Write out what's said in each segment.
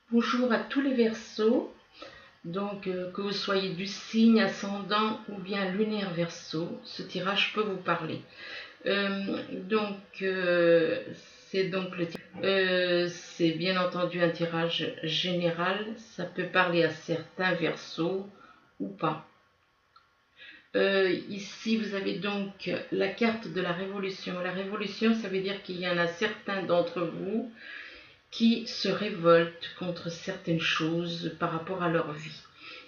Bonjour à tous les Verseaux, donc que vous soyez du signe ascendant ou bien lunaire Verseau, ce tirage peut vous parler. Euh, donc c'est donc c'est bien entendu un tirage général, ça peut parler à certains Verseaux ou pas. Ici, vous avez donc la carte de la révolution. La révolution, ça veut dire qu'il y en a certains d'entre vous qui se révoltent contre certaines choses par rapport à leur vie.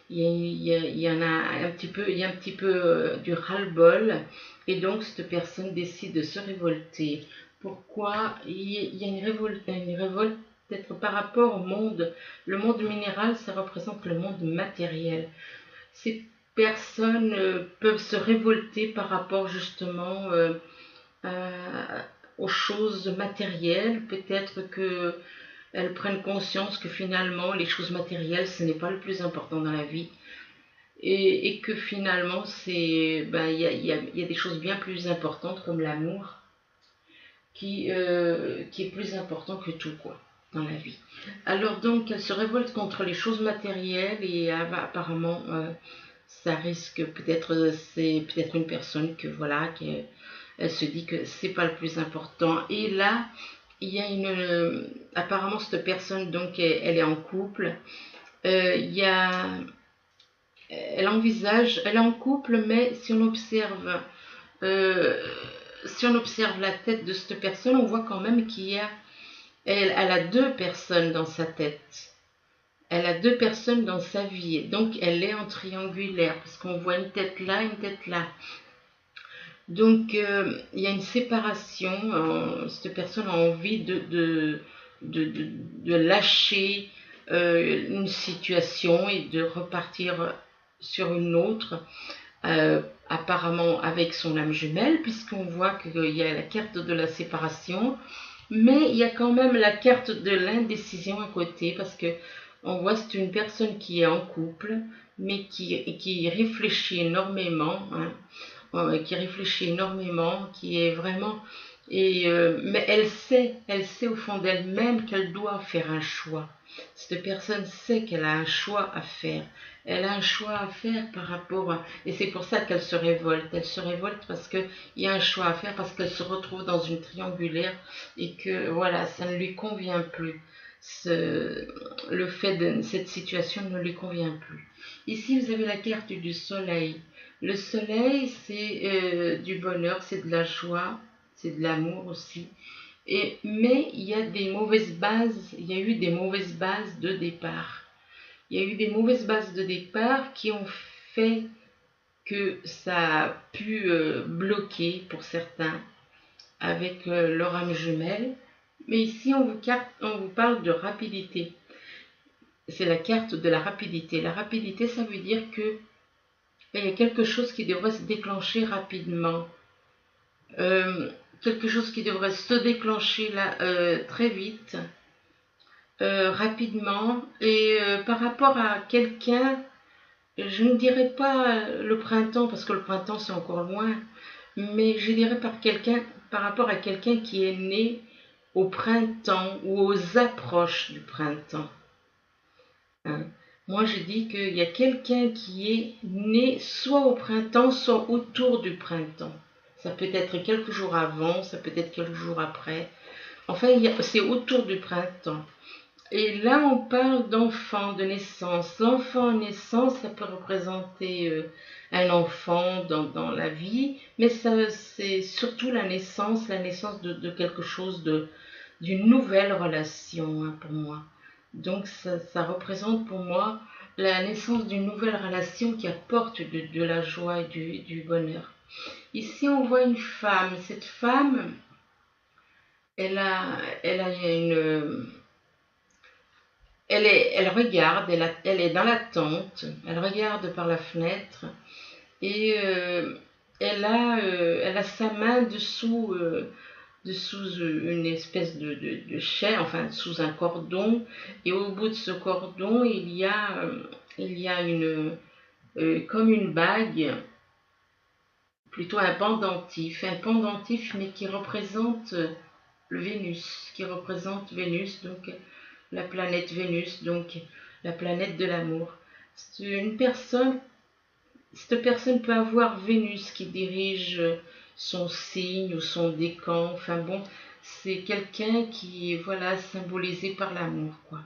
Il y en a un petit peu, il y a un petit peu du ras-le-bol, et donc cette personne décide de se révolter. Pourquoi? Il y a une révolte peut-être par rapport au monde. Le monde minéral, ça représente le monde matériel. Ces personnes peuvent se révolter par rapport justement aux choses matérielles. Peut-être que elles prennent conscience que finalement les choses matérielles ce n'est pas le plus important dans la vie, et que finalement c'est il y a des choses bien plus importantes comme l'amour qui est plus important que tout quoi dans la vie. Alors donc elle se révolte contre les choses matérielles, et apparemment ça risque peut-être, c'est peut-être une personne que voilà, elle se dit que c'est pas le plus important. Et là il y a apparemment cette personne donc elle est en couple. Il y a elle est en couple, mais euh, si on observe la tête de cette personne, on voit quand même elle a deux personnes dans sa tête. Elle a deux personnes dans sa vie, donc elle est en triangulaire parce qu'on voit une tête là, une tête là. Donc il y a une séparation. Cette personne a envie de lâcher une situation et de repartir sur une autre, apparemment avec son âme jumelle, puisqu'on voit qu'il y a la carte de la séparation, mais il y a quand même la carte de l'indécision à côté, parce que on voit c'est une personne qui est en couple, mais qui réfléchit énormément, hein, qui réfléchit énormément, qui est vraiment... mais elle sait au fond d'elle-même qu'elle doit faire un choix. Cette personne sait qu'elle a un choix à faire. Elle a un choix à faire par rapport à... Et c'est pour ça qu'elle se révolte. Elle se révolte parce qu'il y a un choix à faire, parce qu'elle se retrouve dans une triangulaire et que voilà, ça ne lui convient plus. Le fait de cette situation ne lui convient plus. Ici, vous avez la carte du soleil. Le soleil, c'est du bonheur, c'est de la joie, c'est de l'amour aussi. Mais il y a des mauvaises bases, il y a eu des mauvaises bases de départ. Il y a eu des mauvaises bases de départ qui ont fait que ça a pu bloquer pour certains avec leur âme jumelle. Mais ici, on vous parle de rapidité. C'est la carte de la rapidité. La rapidité, ça veut dire que il y a quelque chose qui devrait se déclencher rapidement. Euh, Quelque chose qui devrait se déclencher là très vite, rapidement. Et par rapport à quelqu'un, je ne dirais pas le printemps, parce que le printemps c'est encore loin, mais je dirais par rapport à quelqu'un qui est né au printemps ou aux approches du printemps. Hein. Moi, je dis qu'il y a quelqu'un qui est né soit au printemps, soit autour du printemps. Ça peut être quelques jours avant, ça peut être quelques jours après. Enfin, c'est autour du printemps. Et là, on parle d'enfant, de naissance. L'enfant en naissance, ça peut représenter un enfant dans la vie, mais c'est surtout la naissance de quelque chose, d'une nouvelle relation hein, pour moi. Donc ça représente pour moi la naissance d'une nouvelle relation qui apporte de la joie et du bonheur. Ici, on voit une femme. Cette femme, elle a elle regarde, elle est dans l'attente, elle regarde par la fenêtre, et elle a sa main dessous une espèce de chaîne, enfin sous un cordon, et au bout de ce cordon, il y a comme une bague, plutôt un pendentif, mais qui représente le Vénus, qui représente Vénus, donc la planète Vénus, donc la planète de l'amour. C'est une personne, cette personne peut avoir Vénus qui dirige son signe ou son décan, enfin bon, c'est quelqu'un qui est, voilà, symbolisé par l'amour, quoi.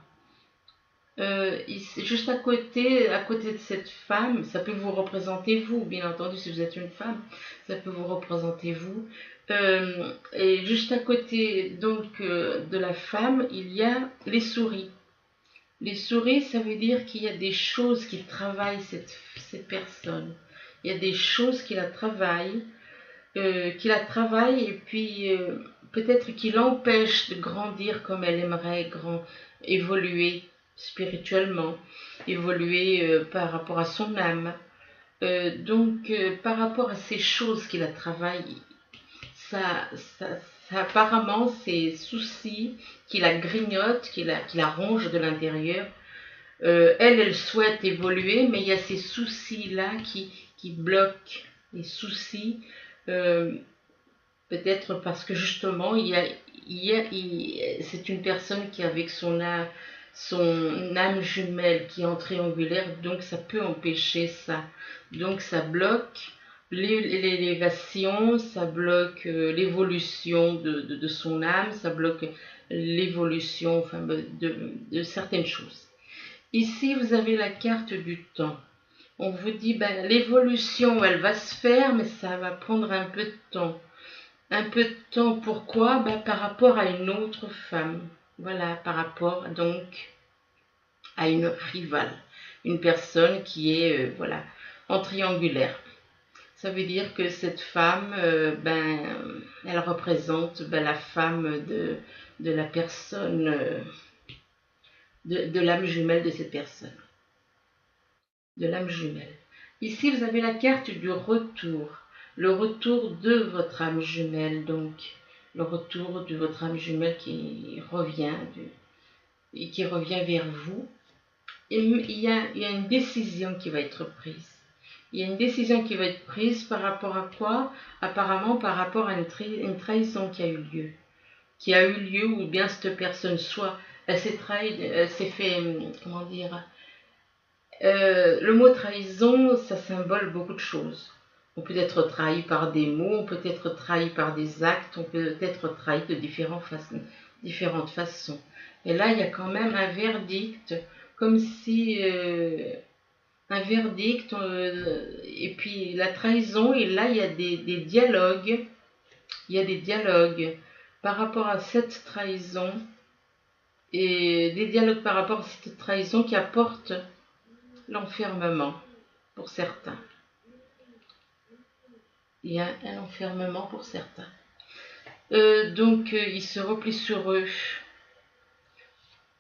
Juste à côté de cette femme, ça peut vous représenter vous, bien entendu, si vous êtes une femme, ça peut vous représenter vous. Et juste à côté donc de la femme, il y a les souris. Les souris, ça veut dire qu'il y a des choses qui travaillent cette personne. Il y a des choses qui la travaillent et puis peut-être qui l'empêchent de grandir comme elle aimerait évoluer spirituellement, évoluer par rapport à son âme. Par rapport à ces choses qui la travaillent, ça, ça, apparemment, ces soucis qui la grignotent, qui la rongent de l'intérieur, elle souhaite évoluer, mais il y a ces soucis-là qui bloquent les soucis, euh, peut-être parce que justement, c'est une personne qui, avec son âme jumelle qui est en triangulaire, donc ça peut empêcher ça. Donc ça bloque l'élévation, ça bloque l'évolution de son âme, ça bloque l'évolution, enfin, de certaines choses. Ici, vous avez la carte du temps. On vous dit, ben, l'évolution, elle va se faire, mais ça va prendre un peu de temps. Un peu de temps, pourquoi? Ben, par rapport à une autre femme. Voilà, par rapport donc à une rivale. Une personne qui est, voilà, en triangulaire. Ça veut dire que cette femme, elle représente la femme de la personne, de l'âme jumelle de cette personne. De l'âme jumelle. Ici, vous avez la carte du retour. Le retour de votre âme jumelle, donc le retour de votre âme jumelle qui revient vers vous. Et il y a une décision qui va être prise. Il y a une décision qui va être prise par rapport à quoi? Apparemment par rapport à une trahison qui a eu lieu. Qui a eu lieu, ou bien cette personne, soit elle s'est trahie, elle s'est fait, comment dire, le mot trahison, ça symbole beaucoup de choses. On peut être trahi par des mots, on peut être trahi par des actes, on peut être trahi de différentes façons. Et là, il y a quand même un verdict, comme si un verdict, et puis la trahison, et là, il y a des dialogues, il y a des dialogues par rapport à cette trahison, et des dialogues par rapport à cette trahison qui apportent l'enfermement pour certains. Il y a un enfermement pour certains. Ils se replient sur eux.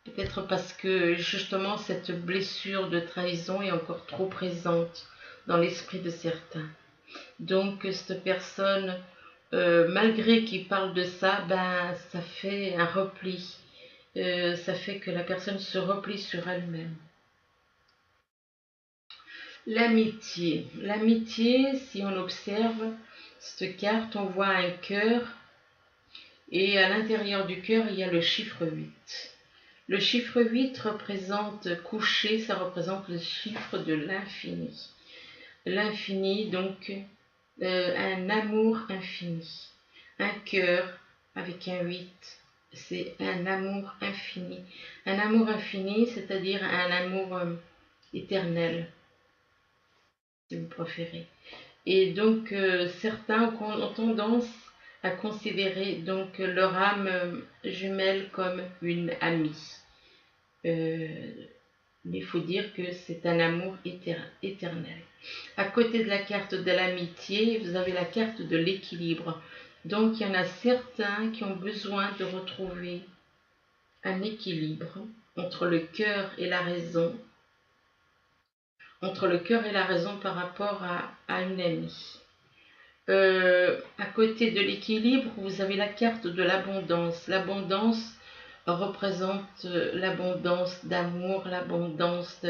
Peut-être parce que justement cette blessure de trahison est encore trop présente dans l'esprit de certains. Donc cette personne, malgré qu'il parle de ça, ça fait un repli. Ça fait que la personne se replie sur elle-même. L'amitié. L'amitié, si on observe cette carte, on voit un cœur et à l'intérieur du cœur, il y a le chiffre 8. Le chiffre 8 représente coucher, ça représente le chiffre de l'infini. L'infini, donc un amour infini. Un cœur avec un 8, c'est un amour infini. Un amour infini, c'est-à-dire un amour éternel, si vous préférez. Et donc certains ont tendance à considérer donc leur âme jumelle comme une amie. Mais il faut dire que c'est un amour éternel. À côté de la carte de l'amitié, vous avez la carte de l'équilibre. Donc il y en a certains qui ont besoin de retrouver un équilibre entre le cœur et la raison, par rapport à une amie. À côté de l'équilibre, vous avez la carte de l'abondance. L'abondance représente l'abondance d'amour, l'abondance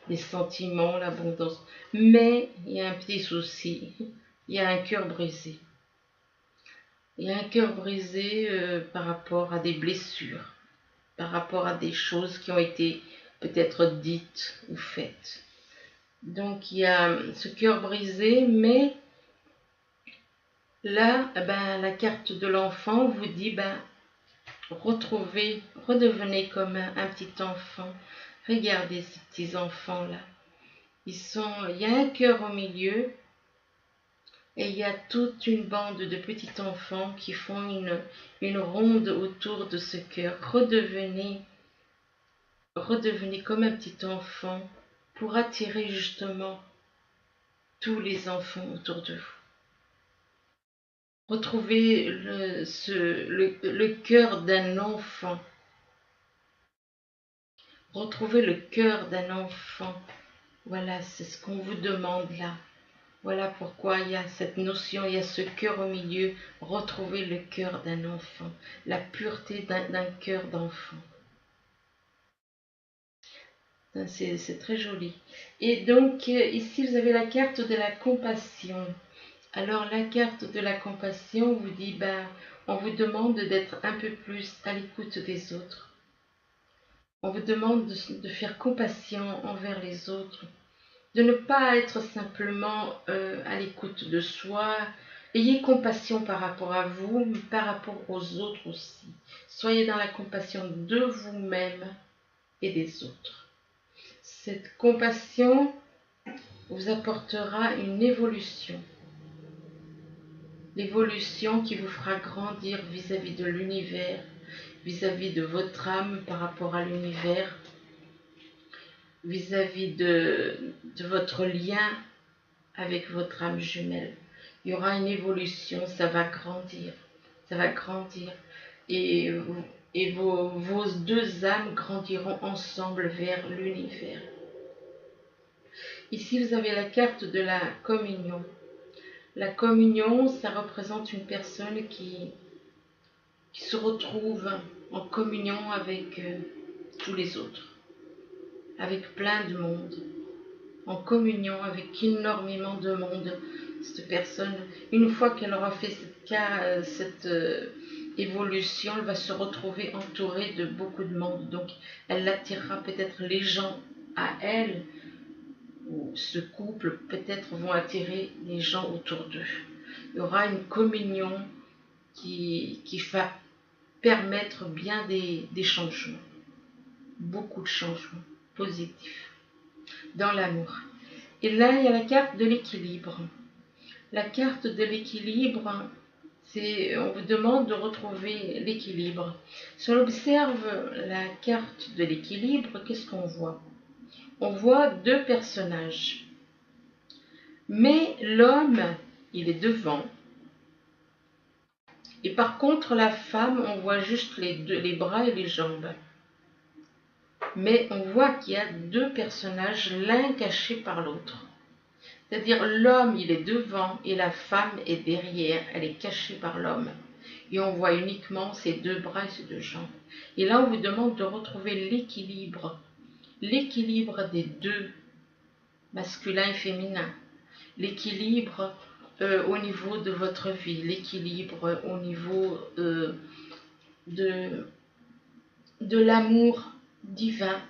des sentiments, l'abondance. Mais il y a un petit souci, il y a un cœur brisé. Il y a un cœur brisé par rapport à des blessures. par rapport à des choses qui ont été peut-être dites ou faites. Donc il y a ce cœur brisé, mais là, la carte de l'enfant vous dit, redevenez comme un petit enfant. Regardez ces petits enfants-là. Il y a un cœur au milieu et il y a toute une bande de petits enfants qui font une ronde autour de ce cœur. Redevenez comme un petit enfant pour attirer justement tous les enfants autour de vous. Retrouvez le cœur d'un enfant. Retrouvez le cœur d'un enfant. Voilà, c'est ce qu'on vous demande là. Voilà pourquoi il y a cette notion, il y a ce cœur au milieu. Retrouvez le cœur d'un enfant, la pureté d'un cœur d'enfant. C'est très joli. Et donc ici vous avez la carte de la compassion. Alors la carte de la compassion vous dit, on vous demande d'être un peu plus à l'écoute des autres. On vous demande de faire compassion envers les autres, de ne pas être simplement à l'écoute de soi. Ayez compassion par rapport à vous, mais par rapport aux autres aussi. Soyez dans la compassion de vous-même et des autres. Cette compassion vous apportera une évolution. L'évolution qui vous fera grandir vis-à-vis de l'univers, vis-à-vis de votre âme par rapport à l'univers, vis-à-vis de votre lien avec votre âme jumelle. Il y aura une évolution, ça va grandir, ça va grandir. Et vos deux âmes grandiront ensemble vers l'univers. Ici, vous avez la carte de la communion. La communion, ça représente une personne qui se retrouve en communion avec tous les autres, avec plein de monde, en communion avec énormément de monde. Cette personne, une fois qu'elle aura fait cette évolution, elle va se retrouver entourée de beaucoup de monde. Donc, elle attirera peut-être les gens à elle, ou ce couple peut-être vont attirer les gens autour d'eux. Il y aura une communion qui va permettre bien des changements, beaucoup de changements positifs dans l'amour. Et là, il y a la carte de l'équilibre. La carte de l'équilibre, on vous demande de retrouver l'équilibre. Si on observe la carte de l'équilibre, qu'est-ce qu'on voit? On voit deux personnages. Mais l'homme, il est devant. Et par contre, la femme, on voit juste les bras et les jambes. Mais on voit qu'il y a deux personnages, l'un caché par l'autre. C'est-à-dire l'homme, il est devant et la femme est derrière, elle est cachée par l'homme. Et on voit uniquement ses deux bras et ses deux jambes. Et là, on vous demande de retrouver l'équilibre des deux, masculin et féminin. L'équilibre au niveau de votre vie, l'équilibre au niveau de l'amour divin,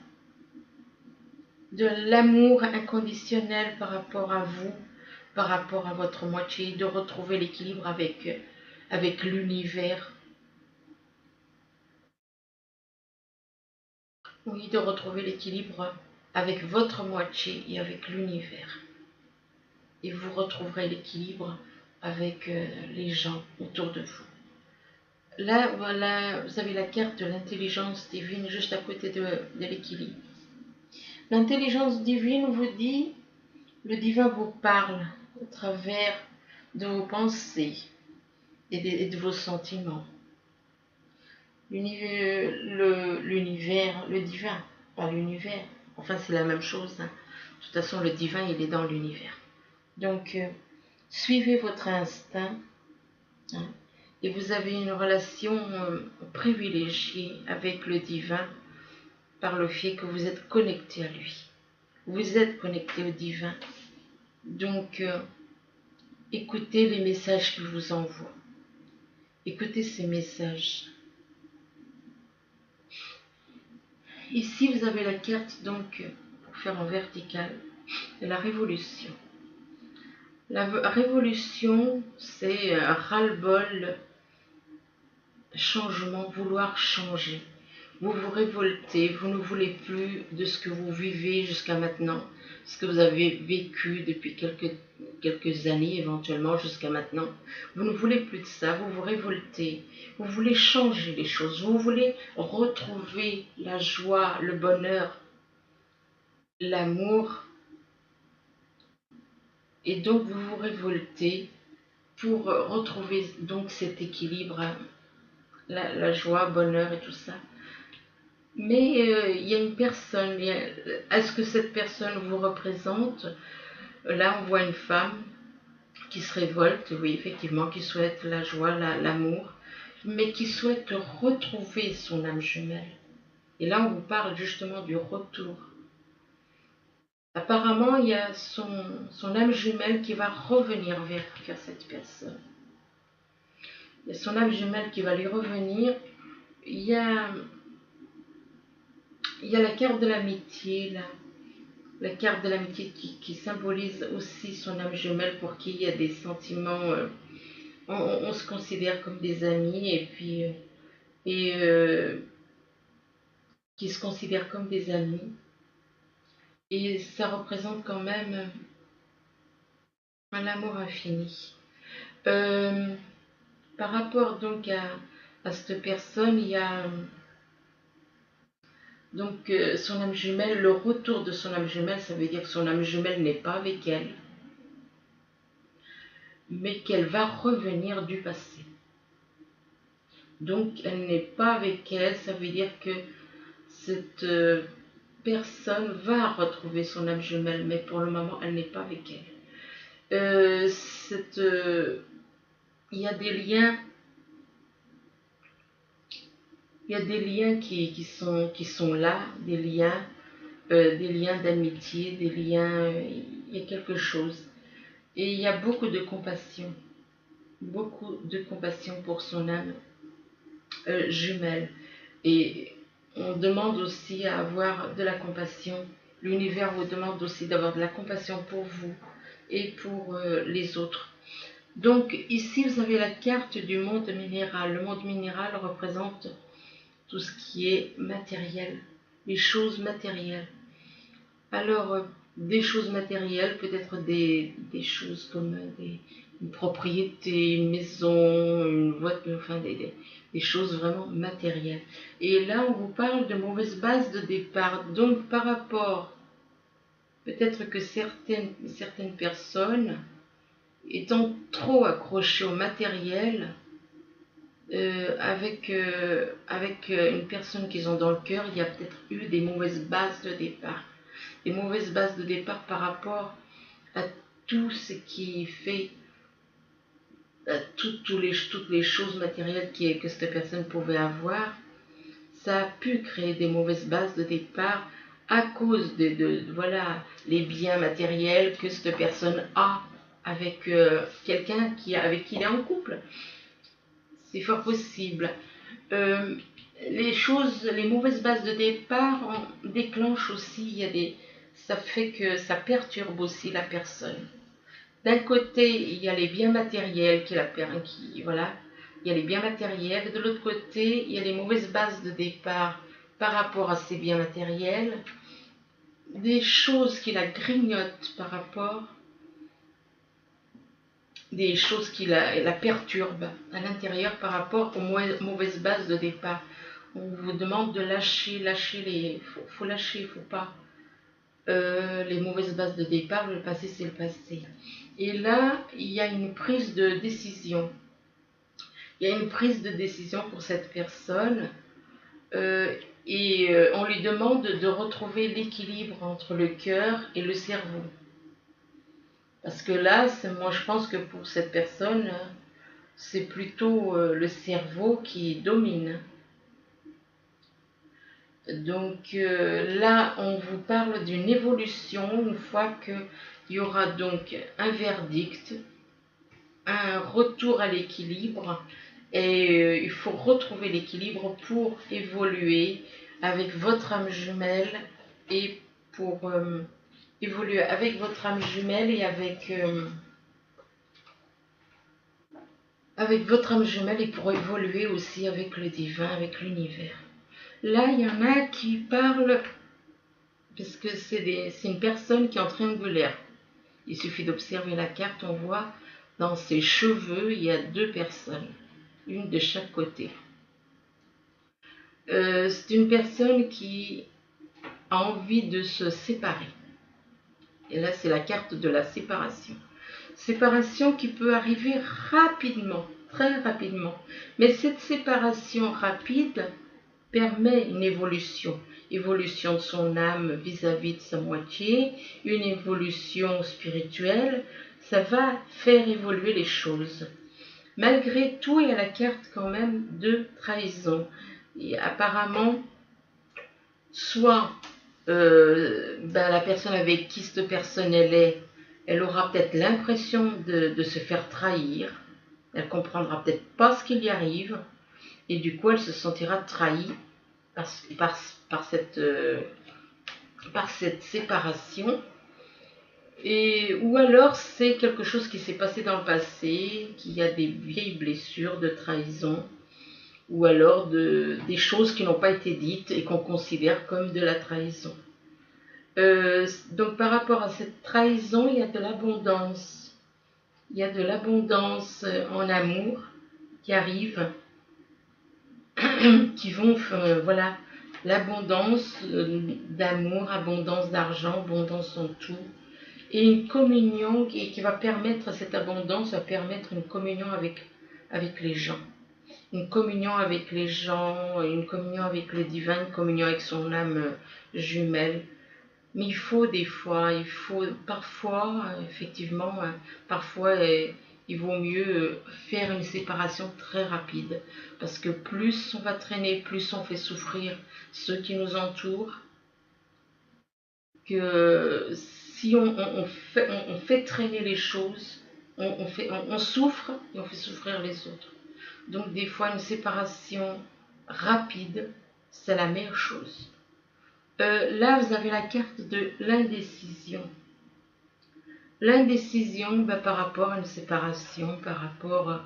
de l'amour inconditionnel par rapport à vous, par rapport à votre moitié, de retrouver l'équilibre avec l'univers. Oui, de retrouver l'équilibre avec votre moitié et avec l'univers. Et vous retrouverez l'équilibre avec les gens autour de vous. Là, voilà, vous avez la carte de l'intelligence divine juste à côté de l'équilibre. L'intelligence divine vous dit, le divin vous parle au travers de vos pensées et de vos sentiments. L'univers, le divin, pas l'univers, enfin c'est la même chose. Hein. De toute façon, le divin, il est dans l'univers. Donc, suivez votre instinct. Hein, et vous avez une relation privilégiée avec le divin par le fait que vous êtes connecté à lui. Vous êtes connecté au divin. Donc, écoutez les messages qu'il vous envoie. Écoutez ces messages. Ici, vous avez la carte, donc, pour faire en vertical, de la révolution. La révolution, c'est un ras-le-bol, changement, vouloir changer. Vous vous révoltez, vous ne voulez plus de ce que vous vivez jusqu'à maintenant, ce que vous avez vécu depuis quelques années éventuellement jusqu'à maintenant. Vous ne voulez plus de ça, vous vous révoltez, vous voulez changer les choses, vous voulez retrouver la joie, le bonheur, l'amour, et donc vous vous révoltez pour retrouver donc cet équilibre, la joie, bonheur et tout ça. Mais il y a une personne, est-ce que cette personne vous représente? Là, on voit une femme qui se révolte, oui, effectivement, qui souhaite la joie, l'amour, mais qui souhaite retrouver son âme jumelle. Et là, on vous parle justement du retour. Apparemment, il y a son âme jumelle qui va revenir vers cette personne. Il y a son âme jumelle qui va lui revenir. Il y a la carte de l'amitié, là. La carte de l'amitié qui symbolise aussi son âme jumelle pour qui il y a des sentiments. On se considère comme des amis et puis. Qui se considèrent comme des amis. Et ça représente quand même un amour infini. Par rapport donc à cette personne, il y a donc son âme jumelle, le retour de son âme jumelle, ça veut dire que son âme jumelle n'est pas avec elle, mais qu'elle va revenir du passé. Donc elle n'est pas avec elle, ça veut dire que cette personne va retrouver son âme jumelle, mais pour le moment elle n'est pas avec elle. Il y a des liens. Il y a des liens qui sont là, des liens d'amitié, des liens, il y a quelque chose. Et il y a beaucoup de compassion pour son âme jumelle. Et on demande aussi à avoir de la compassion. L'univers vous demande aussi d'avoir de la compassion pour vous et pour les autres. Donc ici, vous avez la carte du monde minéral. Le monde minéral représente tout ce qui est matériel, les choses matérielles. Alors, des choses matérielles, peut-être des choses comme une propriété, une maison, une voiture, enfin des choses vraiment matérielles. Et là, on vous parle de mauvaise base de départ. Donc, par rapport, peut-être que certaines personnes, étant trop accrochées au matériel, avec une personne qu'ils ont dans le cœur, il y a peut-être eu des mauvaises bases de départ. Des mauvaises bases de départ par rapport à tout ce qui fait, à toutes les choses matérielles que cette personne pouvait avoir. Ça a pu créer des mauvaises bases de départ à cause voilà, les biens matériels que cette personne a avec quelqu'un avec qui il est en couple. C'est fort possible. Les mauvaises bases de départ déclenchent aussi, ça fait que ça perturbe aussi la personne. D'un côté, il y a les biens matériels voilà, il y a les biens matériels. De l'autre côté, il y a les mauvaises bases de départ par rapport à ces biens matériels, des choses qui la grignotent par rapport, des choses qui la perturbent à l'intérieur par rapport aux mauvaises bases de départ. On vous demande de lâcher faut lâcher, il ne faut pas. Les mauvaises bases de départ, le passé c'est le passé. Et là, il y a une prise de décision. Il y a une prise de décision pour cette personne et on lui demande de retrouver l'équilibre entre le cœur et le cerveau. Parce que là, moi je pense que pour cette personne, c'est plutôt le cerveau qui domine. Donc là, on vous parle d'une évolution une fois qu'il y aura donc un verdict, un retour à l'équilibre. Et il faut retrouver l'équilibre pour évoluer avec votre âme jumelle et pour évoluer avec votre âme jumelle et avec votre âme jumelle et pour évoluer aussi avec le divin, avec l'univers. Là, il y en a qui parlent, parce que c'est une personne qui est en triangulaire. Il suffit d'observer la carte, on voit dans ses cheveux, il y a 2 personnes, une de chaque côté. C'est une personne qui a envie de se séparer. Et là, c'est la carte de la séparation. Séparation qui peut arriver rapidement, très rapidement. Mais cette séparation rapide permet une évolution. Évolution de son âme vis-à-vis de sa moitié, une évolution spirituelle. Ça va faire évoluer les choses. Malgré tout, il y a la carte quand même de trahison. Et apparemment, soit la personne avec qui cette personne elle aura peut-être l'impression de se faire trahir, elle comprendra peut-être pas ce qui lui arrive, et du coup elle se sentira trahie par cette séparation. Ou alors c'est quelque chose qui s'est passé dans le passé, qu'il y a des vieilles blessures de trahison, ou alors des choses qui n'ont pas été dites et qu'on considère comme de la trahison. Donc par rapport à cette trahison, il y a de l'abondance. Il y a de l'abondance en amour qui arrive, qui vont, voilà, l'abondance d'amour, abondance d'argent, abondance en tout. Et une communion qui va permettre, cette abondance va permettre une communion avec les gens. Une communion avec les gens, une communion avec le divin, une communion avec son âme jumelle. Mais il faut parfois, effectivement, parfois il vaut mieux faire une séparation très rapide. Parce que plus on va traîner, plus on fait souffrir ceux qui nous entourent. Que si on fait traîner les choses, on souffre et on fait souffrir les autres. Donc des fois une séparation rapide, c'est la meilleure chose. Là vous avez la carte de l'indécision. L'indécision par rapport à une séparation, par rapport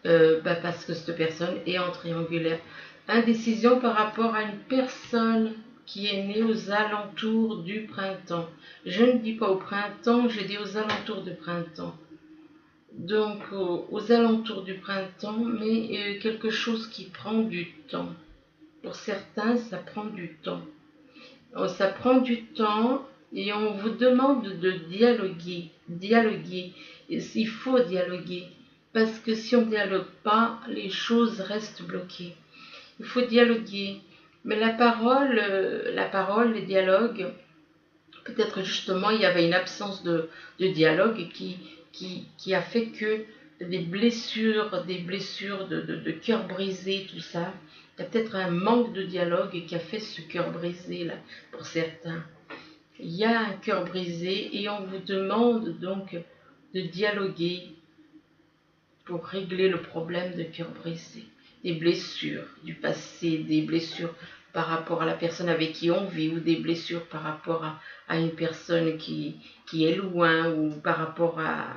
parce que cette personne est en triangulaire. Indécision par rapport à une personne qui est née aux alentours du printemps. Je ne dis pas au printemps, je dis aux alentours du printemps. Donc aux alentours du printemps, mais quelque chose qui prend du temps. Pour certains, ça prend du temps. Ça prend du temps et on vous demande de dialoguer. Il faut dialoguer. Parce que si on ne dialogue pas, les choses restent bloquées. Il faut dialoguer. Mais la parole, les dialogues, peut-être justement il y avait une absence de dialogue qui a fait que des blessures de cœur brisé, tout ça, il y a peut-être un manque de dialogue qui a fait ce cœur brisé là pour certains. Il y a un cœur brisé et on vous demande donc de dialoguer pour régler le problème de cœur brisé. Des blessures du passé, des blessures par rapport à la personne avec qui on vit, ou des blessures par rapport à une personne qui est loin, ou par rapport à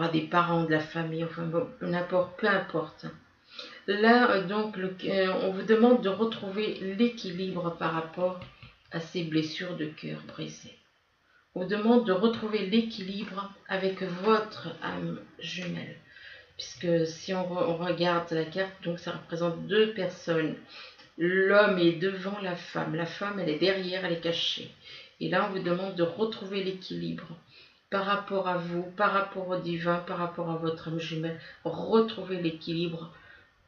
des parents de la famille, enfin bon, peu importe. Là, donc, on vous demande de retrouver l'équilibre par rapport à ces blessures de cœur brisées. On vous demande de retrouver l'équilibre avec votre âme jumelle. Puisque si on regarde la carte, donc ça représente 2 personnes. L'homme est devant la femme, elle est derrière, elle est cachée. Et là on vous demande de retrouver l'équilibre par rapport à vous, par rapport au divin, par rapport à votre âme jumelle. Retrouvez l'équilibre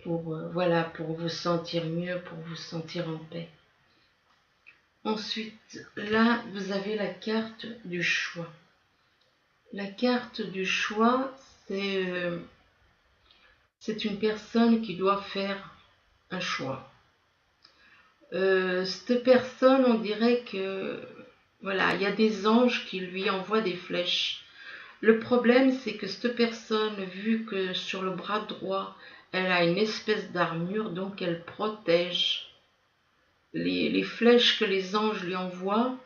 pour vous sentir mieux, pour vous sentir en paix. Ensuite, là vous avez la carte du choix. La carte du choix, c'est une personne qui doit faire un choix. Cette personne, on dirait que voilà, il y a des anges qui lui envoient des flèches. Le problème, c'est que cette personne, vu que sur le bras droit, elle a une espèce d'armure, donc elle protège les flèches que les anges lui envoient,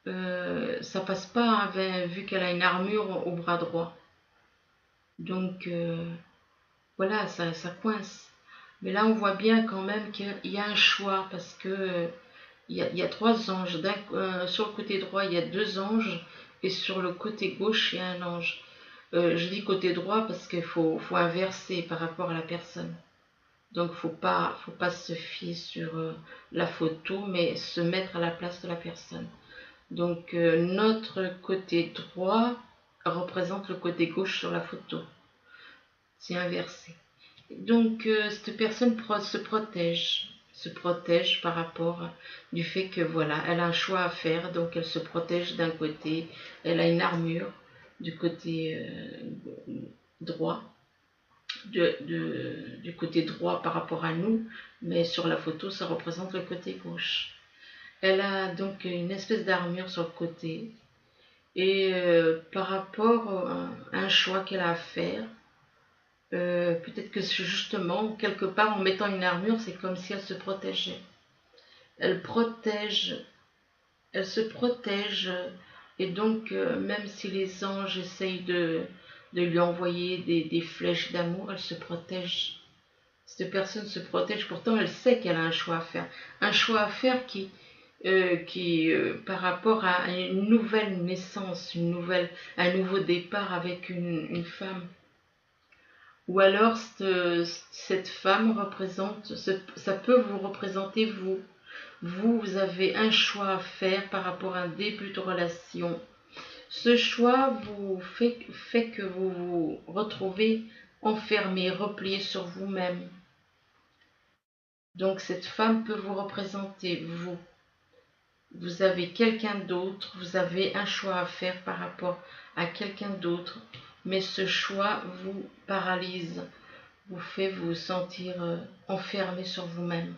ça passe pas vu qu'elle a une armure au bras droit. Donc voilà, ça coince. Mais là, on voit bien quand même qu'il y a un choix parce que il y a trois anges. Sur le côté droit, il y a deux anges et sur le côté gauche, il y a un ange. Je dis côté droit parce qu'il faut inverser par rapport à la personne. Donc, faut pas se fier sur la photo, mais se mettre à la place de la personne. Donc, notre côté droit représente le côté gauche sur la photo. C'est inversé. Donc, cette personne se protège par rapport du fait que voilà, elle a un choix à faire, donc elle se protège d'un côté, elle a une armure du côté droit, du côté droit par rapport à nous, mais sur la photo, ça représente le côté gauche. Elle a donc une espèce d'armure sur le côté, et par rapport à un choix qu'elle a à faire, peut-être que justement, quelque part, en mettant une armure, c'est comme si elle se protégeait. Elle protège, elle se protège, et donc, même si les anges essayent de lui envoyer des flèches d'amour, elle se protège. Cette personne se protège, pourtant elle sait qu'elle a un choix à faire. Un choix à faire qui par rapport à une nouvelle naissance, un nouveau départ avec une femme. Ou alors cette femme représente, ça peut vous représenter vous. Vous avez un choix à faire par rapport à un début de relation. Ce choix vous fait que vous vous retrouvez enfermé, replié sur vous-même. Donc cette femme peut vous représenter vous. Vous avez quelqu'un d'autre, vous avez un choix à faire par rapport à quelqu'un d'autre, mais ce choix vous paralyse, vous fait vous sentir enfermé sur vous-même.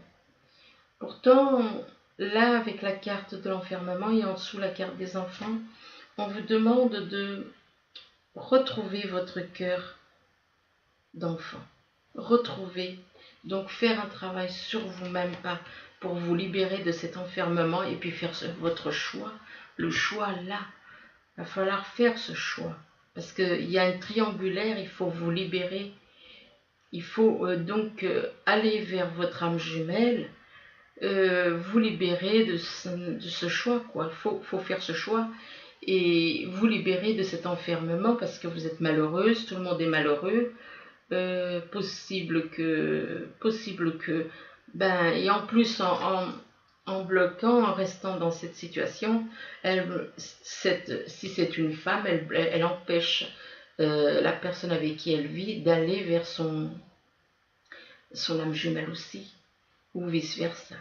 Pourtant, là, avec la carte de l'enfermement et en dessous la carte des enfants, on vous demande de retrouver votre cœur d'enfant. Retrouver, donc faire un travail sur vous-même pour vous libérer de cet enfermement et puis faire votre choix. Le choix là, il va falloir faire ce choix. Parce qu'il y a un triangulaire, il faut vous libérer. Il faut donc aller vers votre âme jumelle, vous libérer de ce choix, quoi. Il faut faire ce choix et vous libérer de cet enfermement parce que vous êtes malheureuse, tout le monde est malheureux. Possible que, et en plus en bloquant, en restant dans cette situation, si c'est une femme, elle empêche la personne avec qui elle vit d'aller vers son âme jumelle aussi, ou vice versa.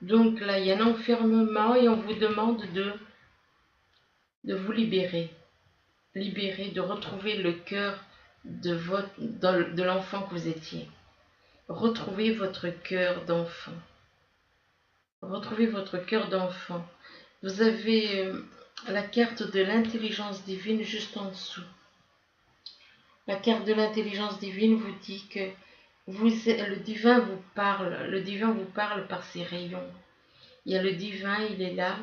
Donc là, il y a un enfermement et on vous demande de vous libérer, de retrouver le cœur de l'enfant que vous étiez. Retrouvez votre cœur d'enfant. Retrouvez votre cœur d'enfant. Vous avez la carte de l'intelligence divine juste en dessous. La carte de l'intelligence divine vous dit que le divin vous parle par ses rayons. Il y a le divin, il est là,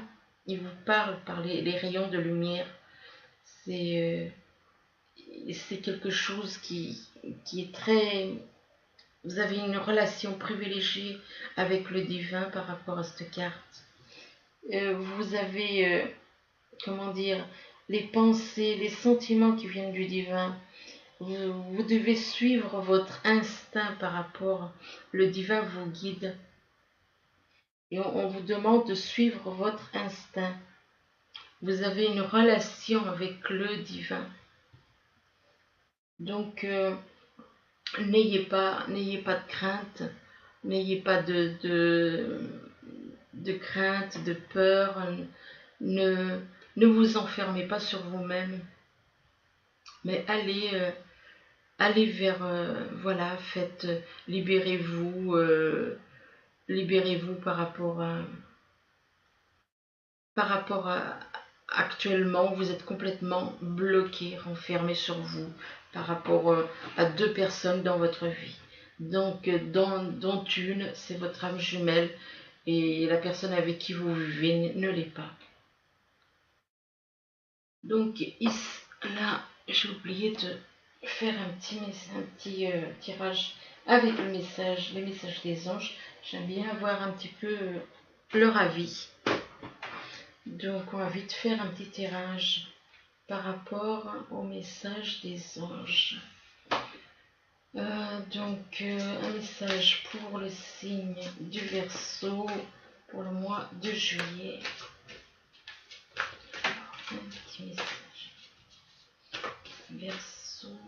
il vous parle par les rayons de lumière. C'est quelque chose qui est très... Vous avez une relation privilégiée avec le divin par rapport à cette carte. Vous avez, comment dire, les pensées, les sentiments qui viennent du divin. Vous devez suivre votre instinct par rapport. Le divin vous guide. Et on vous demande de suivre votre instinct. Vous avez une relation avec le divin. Donc, n'ayez pas de crainte, n'ayez pas de crainte, de peur, ne vous enfermez pas sur vous-même, mais allez vers, voilà, libérez-vous, libérez-vous par rapport à actuellement, vous êtes complètement bloqué, renfermé sur vous par rapport à deux personnes dans votre vie. Donc, dont une, c'est votre âme jumelle et la personne avec qui vous vivez ne l'est pas. Donc ici, là, j'ai oublié de faire un petit tirage avec les messages des anges. J'aime bien avoir un petit peu leur avis. Donc on va vite faire un petit tirage par rapport au message des anges. Un message pour le signe du Verseau pour le mois de juillet. Un petit message. Verseau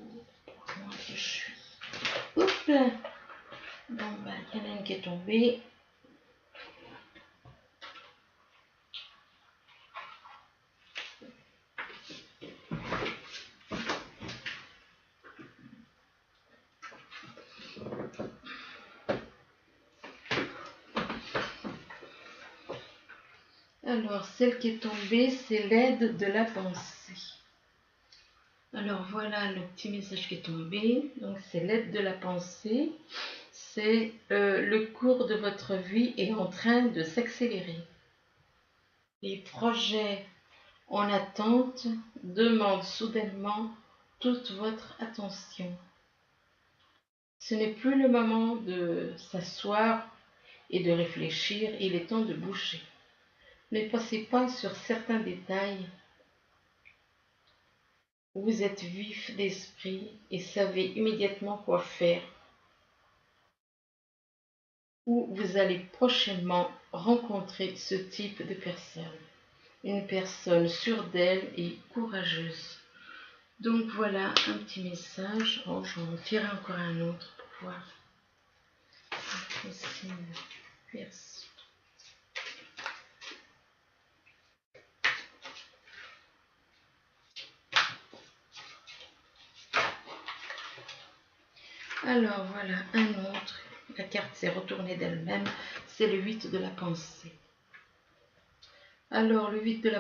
pour le mois de juillet. Oups là. Bon bah il y en a une qui est tombée. Alors, celle qui est tombée, c'est l'aide de la pensée. Alors, voilà le petit message qui est tombé. Donc, c'est l'aide de la pensée. C'est le cours de votre vie est en train de s'accélérer. Les projets en attente demandent soudainement toute votre attention. Ce n'est plus le moment de s'asseoir et de réfléchir, il est temps de bouger. Ne passez pas sur certains détails. Vous êtes vif d'esprit et savez immédiatement quoi faire. Ou vous allez prochainement rencontrer ce type de personne. Une personne sûre d'elle et courageuse. Donc voilà un petit message. Oh, je vais en tirer encore un autre pour voir. Merci. Alors voilà un autre. La carte s'est retournée d'elle-même. C'est le 8 de la pensée. Alors le 8 de la